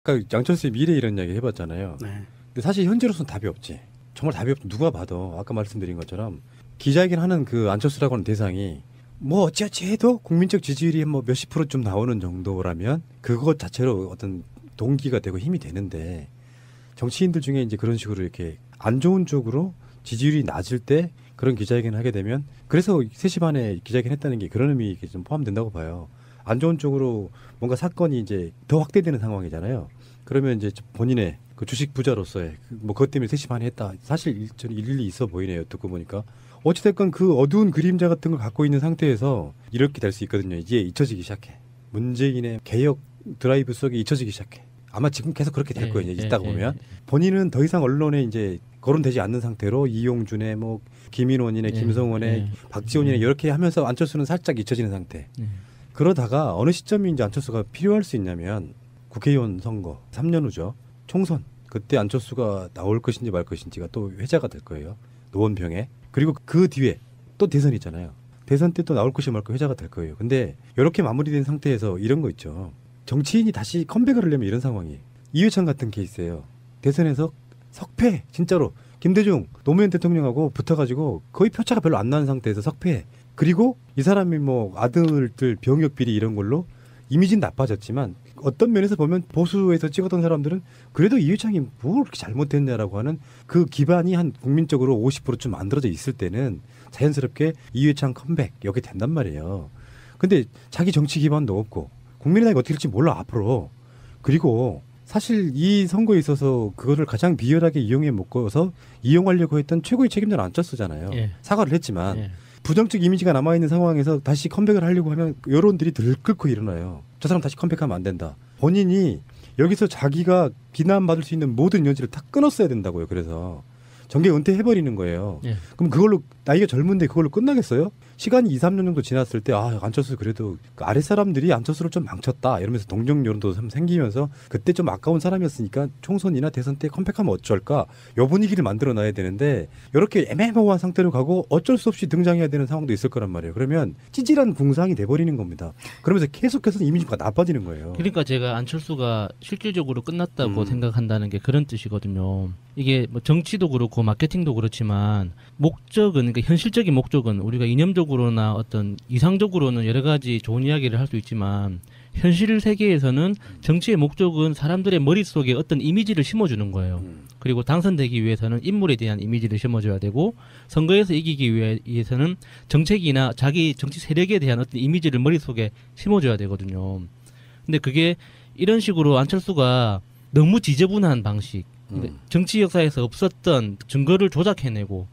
아까 양철수의 미래 이런 이야기 해봤잖아요. 네. 근데 사실 현재로서는 답이 없지. 정말 답이 없. 누가 봐도 아까 말씀드린 것처럼 기자회견 하는 그 안철수라고 하는 대상이 뭐 어찌어찌 해도 국민적 지지율이 뭐 몇십 프로 좀 나오는 정도라면 그것 자체로 어떤 동기가 되고 힘이 되는데 정치인들 중에 이제 그런 식으로 이렇게 안 좋은 쪽으로 지지율이 낮을 때 그런 기자회견을 하게 되면 그래서 3시 반에 기자회견 했다는 게 그런 의미에 좀 포함된다고 봐요. 안 좋은 쪽으로 뭔가 사건이 이제 더 확대되는 상황이잖아요. 그러면 이제 본인의 그 주식 부자로서의 뭐 그것 때문에 3시 반에 했다. 사실 저는 일리 있어 보이네요. 듣고 보니까. 어찌됐건 그 어두운 그림자 같은 걸 갖고 있는 상태에서 이렇게 될 수 있거든요. 이제 잊혀지기 시작해. 문재인의 개혁 드라이브 속에 잊혀지기 시작해. 아마 지금 계속 그렇게 될 거예요. 이따가 보면. 본인은 더 이상 언론에 이제 거론되지 않는 상태로 이용준의 뭐 김인원이네 김성원의 박지원이네 이렇게 하면서 안철수는 살짝 잊혀지는 상태. 그러다가 어느 시점이 이제 안철수가 필요할 수 있냐면 국회의원 선거 3년 후죠. 총선. 그때 안철수가 나올 것인지 말 것인지가 또 회자가 될 거예요. 노원병에. 그리고 그 뒤에 또 대선이 있잖아요. 대선 때 또 나올 것이 말고 회자가 될 거예요. 근데 이렇게 마무리된 상태에서 이런 거 있죠. 정치인이 다시 컴백을 하려면 이런 상황이. 이회창 같은 케이스예요. 대선에서 석패. 진짜로. 김대중 노무현 대통령하고 붙어가지고 거의 표차가 별로 안 나는 상태에서 석패. 그리고 이 사람이 뭐 아들들 병역 비리 이런 걸로 이미지는 나빠졌지만 어떤 면에서 보면 보수에서 찍었던 사람들은 그래도 이회창이 뭘 그렇게 잘못했냐라고 하는 그 기반이 한 국민적으로 50%좀 만들어져 있을 때는 자연스럽게 이회창 컴백 여기 된단 말이에요. 근데 자기 정치 기반도 없고 국민의당이 어떻게 될지 몰라 앞으로. 그리고 사실 이 선거에 있어서 그거를 가장 비열하게 이용해 먹고서 이용하려고 했던 최고의 책임자는 안철수잖아요. 사과를 했지만 부정적 이미지가 남아있는 상황에서 다시 컴백을 하려고 하면 여론들이 들끓고 일어나요. 저 사람 다시 컴백하면 안 된다. 본인이 여기서 자기가 비난받을 수 있는 모든 여지를 다 끊었어야 된다고요. 그래서 정계 은퇴해버리는 거예요. 그럼 그걸로 나이가 젊은데 그걸로 끝나겠어요? 시간이 2, 3년 정도 지났을 때 안철수 그래도 그 아랫사람들이 안철수를 좀 망쳤다 이러면서 동정 여론도 좀 생기면서 그때 좀 아까운 사람이었으니까 총선이나 대선 때 컴백하면 어쩔까 요 분위기를 만들어놔야 되는데 이렇게 애매모호한 상태로 가고 어쩔 수 없이 등장해야 되는 상황도 있을 거란 말이에요. 그러면 찌질한 궁상이 돼버리는 겁니다. 그러면서 계속해서 이미지가 나빠지는 거예요. 그러니까 제가 안철수가 실질적으로 끝났다고 생각한다는 게 그런 뜻이거든요. 이게 뭐 정치도 그렇고 마케팅도 그렇지만 목적은 그러니까 현실적인 목적은 우리가 이념적으로나 어떤 이상적으로는 여러 가지 좋은 이야기를 할 수 있지만 현실 세계에서는 정치의 목적은 사람들의 머릿속에 어떤 이미지를 심어주는 거예요. 그리고 당선되기 위해서는 인물에 대한 이미지를 심어줘야 되고 선거에서 이기기 위해서는 정책이나 자기 정치 세력에 대한 어떤 이미지를 머릿속에 심어줘야 되거든요. 근데 그게 이런 식으로 안철수가 너무 지저분한 방식 정치 역사에서 없었던 증거를 조작해내고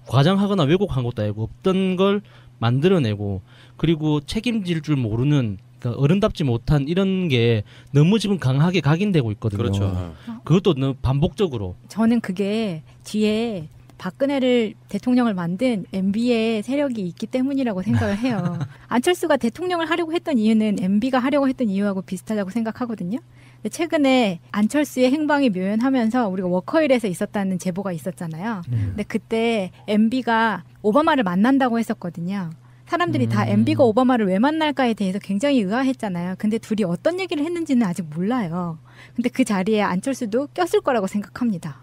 과장하거나 왜곡한 것도 아니고 없던 걸 만들어내고 그리고 책임질 줄 모르는 그러니까 어른답지 못한 이런 게 너무 지금 강하게 각인되고 있거든요. 그렇죠. 그것도 너무 반복적으로. 저는 그게 뒤에 박근혜를 대통령을 만든 MB의 세력이 있기 때문이라고 생각을 해요. 안철수가 대통령을 하려고 했던 이유는 MB가 하려고 했던 이유하고 비슷하다고 생각하거든요. 근데 최근에 안철수의 행방이 묘연하면서 우리가 워커힐에서 있었다는 제보가 있었잖아요. 근데 그때 MB가 오바마를 만난다고 했었거든요. 사람들이 다 MB가 오바마를 왜 만날까에 대해서 굉장히 의아했잖아요. 근데 둘이 어떤 얘기를 했는지는 아직 몰라요. 근데 그 자리에 안철수도 꼈을 거라고 생각합니다.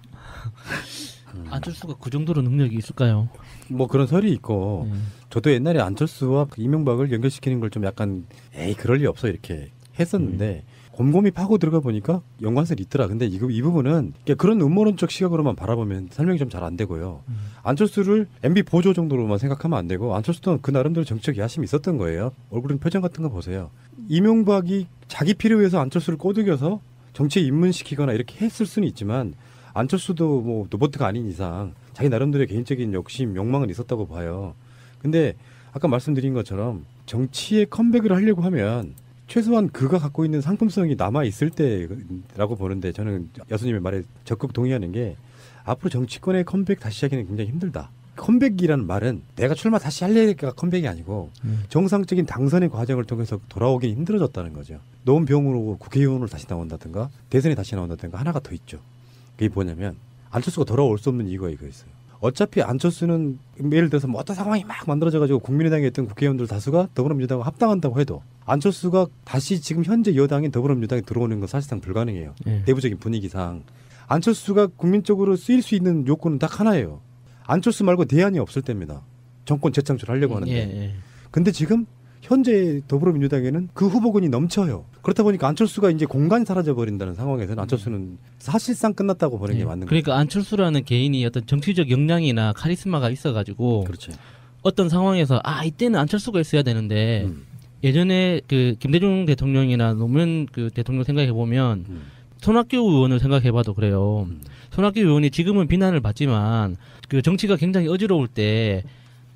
안철수가 그 정도로 능력이 있을까요? 뭐 그런 설이 있고 저도 옛날에 안철수와 이명박을 연결시키는 걸 좀 약간 그럴 리 없어 이렇게 했었는데 곰곰이 파고 들어가 보니까 연관성이 있더라. 근데 이 부분은 그런 음모론적 시각으로만 바라보면 설명이 좀 잘 안 되고요. 안철수를 MB 보조 정도로만 생각하면 안 되고 안철수도 그 나름대로 정치적 야심이 있었던 거예요. 얼굴은 표정 같은 거 보세요. 이명박이 자기 필요해서 안철수를 꼬드겨서 정치에 입문시키거나 이렇게 했을 수는 있지만 안철수도 뭐 로버트가 아닌 이상 자기 나름대로의 개인적인 욕심, 욕망은 있었다고 봐요. 근데 아까 말씀드린 것처럼 정치에 컴백을 하려고 하면 최소한 그가 갖고 있는 상품성이 남아있을 때라고 보는데 저는 여수님의 말에 적극 동의하는 게 앞으로 정치권의 컴백 다시 하기는 굉장히 힘들다. 컴백이라는 말은 내가 출마 다시 할래니까 컴백이 아니고 정상적인 당선의 과정을 통해서 돌아오기 힘들어졌다는 거죠. 노원병으로 국회의원으로 다시 나온다든가 대선에 다시 나온다든가 하나가 더 있죠. 그게 뭐냐면 안철수가 돌아올 수 없는 이유가 이거 있어요. 어차피 안철수는 예를 들어서 뭐 어떤 상황이 막 만들어져가지고 국민의당에 있던 국회의원들 다수가 더불어민주당과 합당한다고 해도 안철수가 다시 지금 현재 여당인 더불어민주당에 들어오는 건 사실상 불가능해요. 예. 내부적인 분위기상. 안철수가 국민적으로 쓰일 수 있는 요건은 딱 하나예요. 안철수 말고 대안이 없을 때입니다. 정권 재창출하려고 하는데. 예. 근데 지금 현재 더불어민주당에는 그 후보군이 넘쳐요. 그렇다 보니까 안철수가 이제 공간이 사라져 버린다는 상황에서는 안철수는 사실상 끝났다고 보는 게 예. 맞는 거예요. 그러니까 안철수라는 개인이 어떤 정치적 역량이나 카리스마가 있어가지고 그렇지. 어떤 상황에서 이때는 안철수가 있어야 되는데 예전에 그 김대중 대통령이나 노무현 그 대통령 생각해 보면 손학규 의원을 생각해봐도 그래요. 손학규 의원이 지금은 비난을 받지만 그 정치가 굉장히 어지러울 때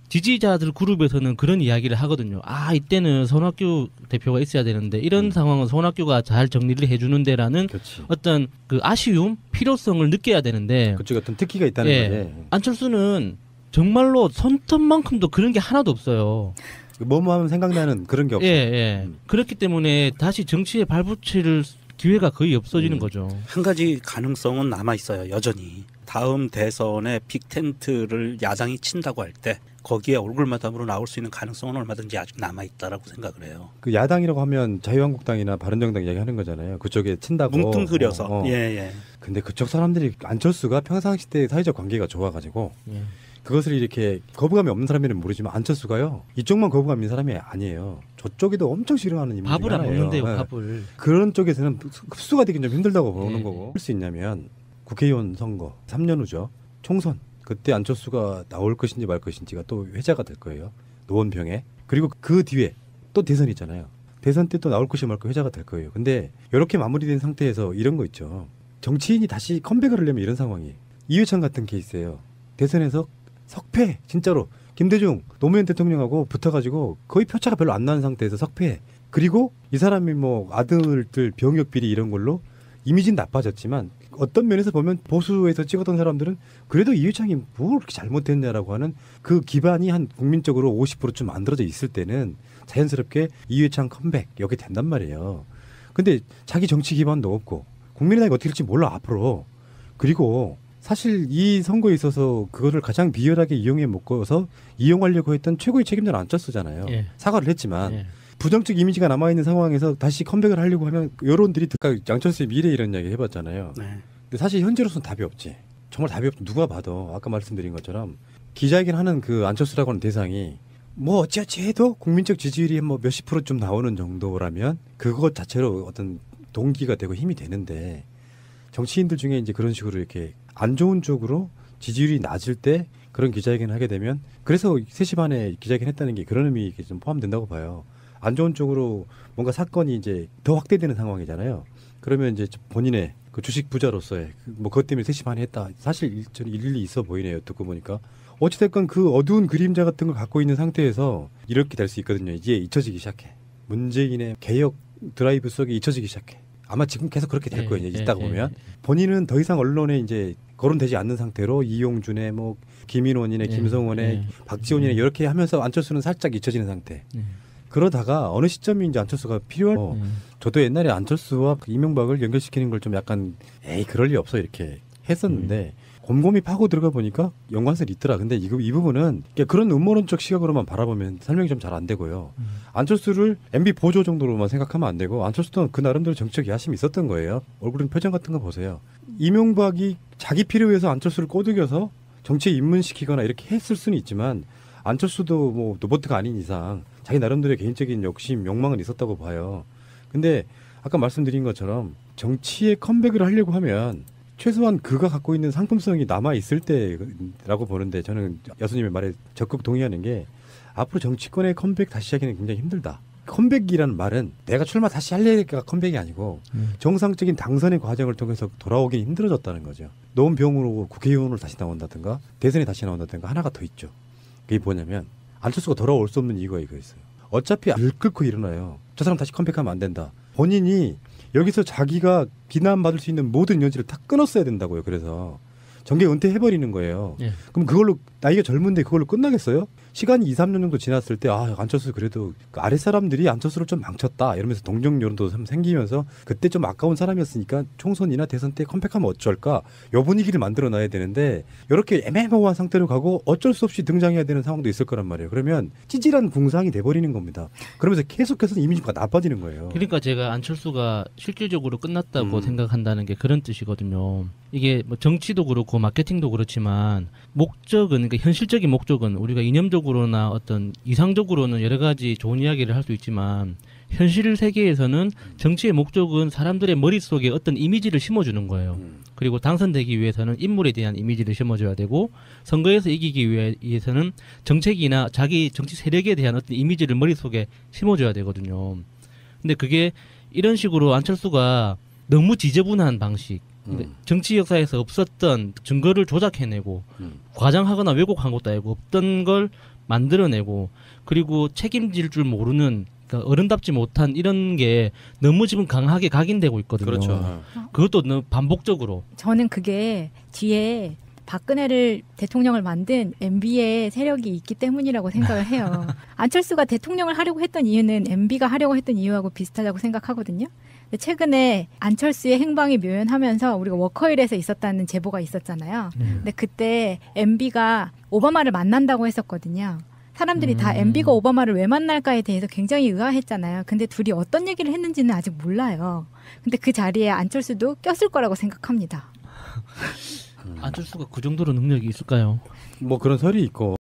지지자들 그룹에서는 그런 이야기를 하거든요. 이때는 손학규 대표가 있어야 되는데 이런 상황은 손학규가 잘 정리를 해주는데라는 그렇지. 어떤 그 아쉬움, 필요성을 느껴야 되는데 그쪽에 어떤 특기가 있다는 예. 거지. 안철수는 정말로 손톱만큼도 그런 게 하나도 없어요. 뭐뭐 하면 생각나는 그런 게 없어. 예. 그렇기 때문에 다시 정치에 발붙일 기회가 거의 없어지는 거죠. 한 가지 가능성은 남아 있어요. 여전히 다음 대선에 빅텐트를 야당이 친다고 할 때 거기에 얼굴마담으로 나올 수 있는 가능성은 얼마든지 아직 남아 있다라고 생각을 해요. 그 야당이라고 하면 자유한국당이나 바른정당 이야기하는 거잖아요. 그쪽에 친다고. 뭉뚱그려서. 예. 근데 그쪽 사람들이 안철수가 평상시 때 사회적 관계가 좋아가지고 예. 그것을 이렇게 거부감이 없는 사람이는 모르지만 안철수가요. 이쪽만 거부감 있는 사람이 아니에요. 저쪽에도 엄청 싫어하는 인물이 밥을 안 하나예요. 먹는데요, 네. 밥을. 그런 쪽에서는 흡수가 되긴 좀 힘들다고 보는 네. 거고. 할 수 있냐면 국회의원 선거 3년 후죠. 총선. 그때 안철수가 나올 것인지 말 것인지가 또 회자가 될 거예요. 노원병에. 그리고 그 뒤에 또 대선이 있잖아요. 대선 때 또 나올 것이 말까 회자가 될 거예요. 근데 이렇게 마무리된 상태에서 이런 거 있죠. 정치인이 다시 컴백을 하려면 이런 상황이. 이회창 같은 케이스예요. 대선에서 석패. 진짜로. 김대중 노무현 대통령하고 붙어가지고 거의 표차가 별로 안 나는 상태에서 석패. 그리고 이 사람이 뭐 아들들 병역 비리 이런 걸로 이미지는 나빠졌지만 어떤 면에서 보면 보수에서 찍었던 사람들은 그래도 이회창이 뭘 그렇게 잘못했냐라고 하는 그 기반이 한 국민적으로 50%쯤 만들어져 있을 때는 자연스럽게 이회창 컴백 여기 된단 말이에요. 근데 자기 정치 기반도 없고 국민의당이 어떻게 될지 몰라 앞으로. 그리고 사실 이 선거에 있어서 그거를 가장 비열하게 이용해 먹고서 이용하려고 했던 최고의 책임자는 안철수잖아요. 예. 사과를 했지만 예. 부정적 이미지가 남아있는 상황에서 다시 컴백을 하려고 하면 여론들이 양철수의 미래 이런 이야기 해봤잖아요. 네. 근데 사실 현재로서는 답이 없지. 정말 답이 없지. 누가 봐도 아까 말씀드린 것처럼 기자회견 하는 그 안철수라고 하는 대상이 뭐 어찌어찌 해도 국민적 지지율이 뭐 몇십 프로 좀 나오는 정도라면 그것 자체로 어떤 동기가 되고 힘이 되는데 정치인들 중에 이제 그런 식으로 이렇게 안 좋은 쪽으로 지지율이 낮을 때 그런 기자회견을 하게 되면 그래서 3시 반에 기자회견 했다는 게 그런 의미가 좀 포함된다고 봐요. 안 좋은 쪽으로 뭔가 사건이 이제 더 확대되는 상황이잖아요. 그러면 이제 본인의 그 주식 부자로서의 뭐 그것 때문에 3시 반에 했다. 사실 저는 일리 있어 보이네요. 듣고 보니까. 어찌됐건 그 어두운 그림자 같은 걸 갖고 있는 상태에서 이렇게 될 수 있거든요. 이제 잊혀지기 시작해. 문재인의 개혁 드라이브 속에 잊혀지기 시작해. 아마 지금 계속 그렇게 될 거예요. 이제 있다가 보면. 본인은 더 이상 언론에 이제 거론되지 않는 상태로 이용준의 뭐 김인원이네, 김성원의, 박지원이네 이렇게 하면서 안철수는 살짝 잊혀지는 상태. 그러다가 어느 시점이 이제 안철수가 필요할 저도 옛날에 안철수와 이명박을 연결시키는 걸 좀 약간 그럴 리 없어 이렇게 했었는데 곰곰이 파고 들어가 보니까 연관성이 있더라. 근데 이 부분은 그런 음모론적 시각으로만 바라보면 설명이 좀 잘 안 되고요. 안철수를 MB 보조 정도로만 생각하면 안 되고 안철수도 그 나름대로 정치적 야심이 있었던 거예요. 얼굴은 표정 같은 거 보세요. 이명박이 자기 필요에 의해서 안철수를 꼬드겨서 정치에 입문시키거나 이렇게 했을 수는 있지만 안철수도 뭐 로봇가 아닌 이상 자기 나름대로의 개인적인 욕심, 욕망은 있었다고 봐요. 근데 아까 말씀드린 것처럼 정치에 컴백을 하려고 하면 최소한 그가 갖고 있는 상품성이 남아있을 때라고 보는데 저는 여수님의 말에 적극 동의하는 게 앞으로 정치권의 컴백 다시 하기는 굉장히 힘들다. 컴백이라는 말은 내가 출마 다시 할래니까 컴백이 아니고 정상적인 당선의 과정을 통해서 돌아오기 힘들어졌다는 거죠. 노원병으로 국회의원으로 다시 나온다든가 대선에 다시 나온다든가 하나가 더 있죠. 그게 뭐냐면 안철수가 돌아올 수 없는 이유가 이거 있어요. 어차피 을 끓고 일어나요. 저 사람 다시 컴백하면 안 된다. 본인이 여기서 자기가 비난받을 수 있는 모든 여지를 다 끊었어야 된다고요. 그래서 정계 은퇴해버리는 거예요. 예. 그럼 그걸로 나이가 젊은데 그걸로 끝나겠어요? 시간이 2, 3년 정도 지났을 때 안철수 그래도 그 아랫 사람들이 안철수를 좀 망쳤다 이러면서 동정 여론도 좀 생기면서 그때 좀 아까운 사람이었으니까 총선이나 대선 때 컴백하면 어쩔까 요 분위기를 만들어 놔야 되는데 이렇게 애매모호한 상태로 가고 어쩔 수 없이 등장해야 되는 상황도 있을 거란 말이에요. 그러면 찌질한 궁상이 돼버리는 겁니다. 그러면서 계속해서 이미지가 나빠지는 거예요. 그러니까 제가 안철수가 실질적으로 끝났다고 생각한다는 게 그런 뜻이거든요. 이게 뭐 정치도 그렇고 마케팅도 그렇지만 목적은 그러니까 현실적인 목적은 우리가 이념적으로나 어떤 이상적으로는 여러 가지 좋은 이야기를 할 수 있지만 현실 세계에서는 정치의 목적은 사람들의 머릿속에 어떤 이미지를 심어주는 거예요. 그리고 당선되기 위해서는 인물에 대한 이미지를 심어줘야 되고 선거에서 이기기 위해서는 정책이나 자기 정치 세력에 대한 어떤 이미지를 머릿속에 심어줘야 되거든요. 근데 그게 이런 식으로 안철수가 너무 지저분한 방식 그러니까 정치 역사에서 없었던 증거를 조작해내고 과장하거나 왜곡한 것도 아니고 없던 걸 만들어내고 그리고 책임질 줄 모르는 그러니까 어른답지 못한 이런 게 너무 지금 강하게 각인되고 있거든요. 그렇죠. 그것도 너무 반복적으로. 저는 그게 뒤에 박근혜를 대통령을 만든 MB의 세력이 있기 때문이라고 생각을 해요. 안철수가 대통령을 하려고 했던 이유는 MB가 하려고 했던 이유하고 비슷하다고 생각하거든요. 근데 최근에 안철수의 행방이 묘연하면서 우리가 워커힐에서 있었다는 제보가 있었잖아요. 근데 그때 MB가 오바마를 만난다고 했었거든요. 사람들이 다 MB가 오바마를 왜 만날까에 대해서 굉장히 의아했잖아요. 근데 둘이 어떤 얘기를 했는지는 아직 몰라요. 근데 그 자리에 안철수도 꼈을 거라고 생각합니다. 안철수가 그 정도로 능력이 있을까요? 뭐 그런 설이 있고